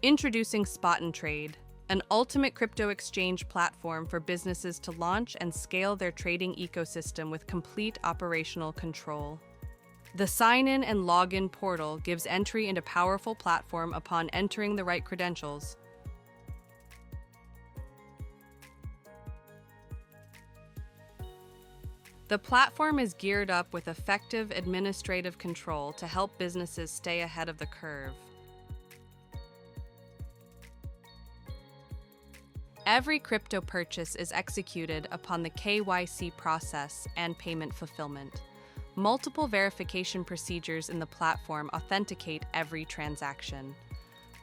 Introducing SpotnTrade, an ultimate crypto exchange platform for businesses to launch and scale their trading ecosystem with complete operational control. The sign-in and login portal gives entry into a powerful platform upon entering the right credentials. The platform is geared up with effective administrative control to help businesses stay ahead of the curve. Every crypto purchase is executed upon the KYC process and payment fulfillment. Multiple verification procedures in the platform authenticate every transaction.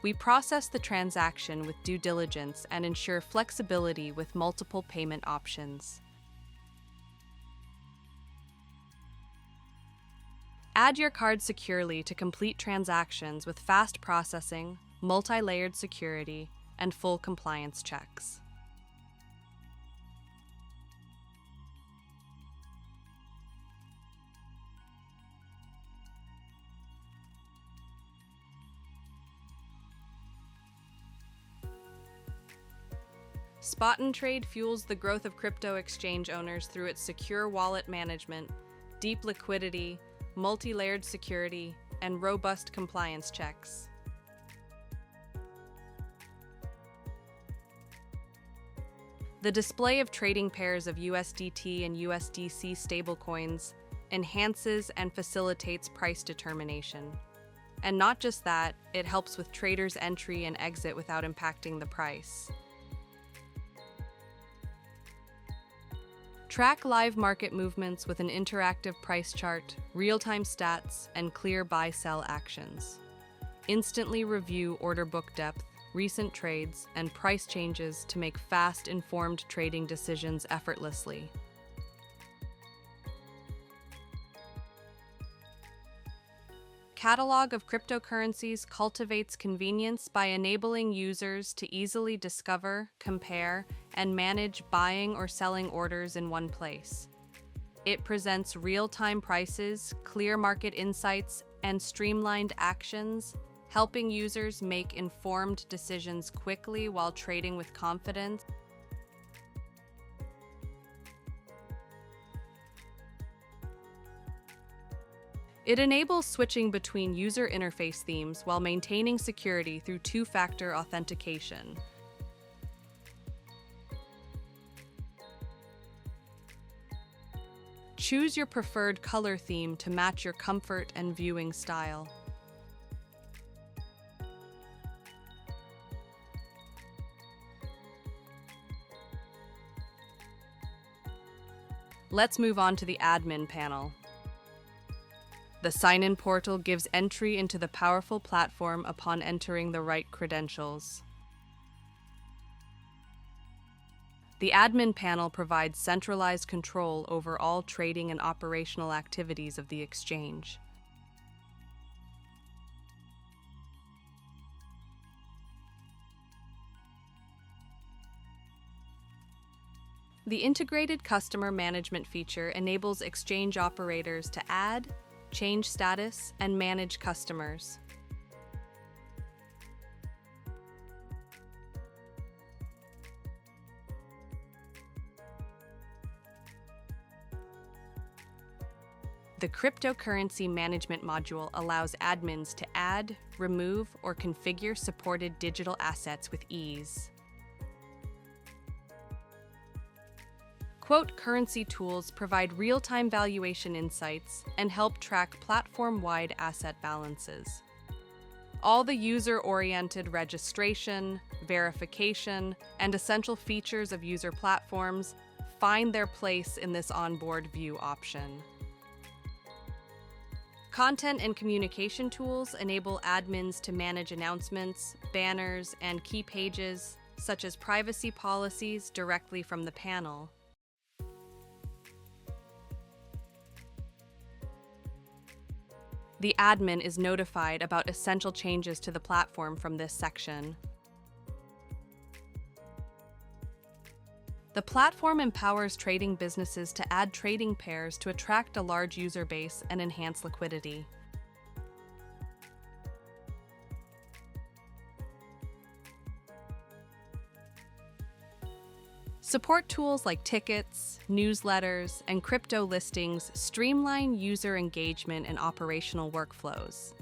We process the transaction with due diligence and ensure flexibility with multiple payment options. Add your card securely to complete transactions with fast processing, multi-layered security, and full compliance checks. SpotnTrade fuels the growth of crypto exchange owners through its secure wallet management, deep liquidity, multi-layered security, and robust compliance checks. The display of trading pairs of USDT and USDC stablecoins enhances and facilitates price determination. And not just that, it helps with traders' entry and exit without impacting the price. Track live market movements with an interactive price chart, real-time stats, and clear buy-sell actions. Instantly review order book depth, recent trades, and price changes to make fast, informed trading decisions effortlessly. Catalog of cryptocurrencies cultivates convenience by enabling users to easily discover, compare, and manage buying or selling orders in one place. It presents real-time prices, clear market insights, and streamlined actions, helping users make informed decisions quickly while trading with confidence. It enables switching between user interface themes while maintaining security through two-factor authentication. Choose your preferred color theme to match your comfort and viewing style. Let's move on to the admin panel. The sign-in portal gives entry into the powerful platform upon entering the right credentials. The admin panel provides centralized control over all trading and operational activities of the exchange. The integrated customer management feature enables exchange operators to add, change status, and manage customers. The cryptocurrency management module allows admins to add, remove, or configure supported digital assets with ease. Quote currency tools provide real-time valuation insights and help track platform-wide asset balances. All the user-oriented registration, verification, and essential features of user platforms find their place in this onboard view option. Content and communication tools enable admins to manage announcements, banners, and key pages, such as privacy policies, directly from the panel. The admin is notified about essential changes to the platform from this section. The platform empowers trading businesses to add trading pairs to attract a large user base and enhance liquidity. Support tools like tickets, newsletters, and crypto listings streamline user engagement and operational workflows.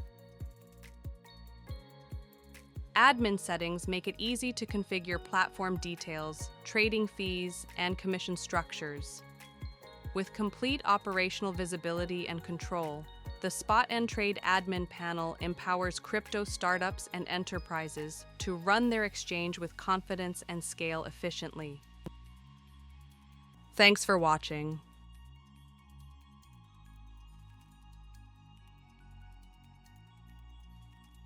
Admin settings make it easy to configure platform details, trading fees, and commission structures. With complete operational visibility and control, the SpotnTrade admin panel empowers crypto startups and enterprises to run their exchange with confidence and scale efficiently. Thanks for watching.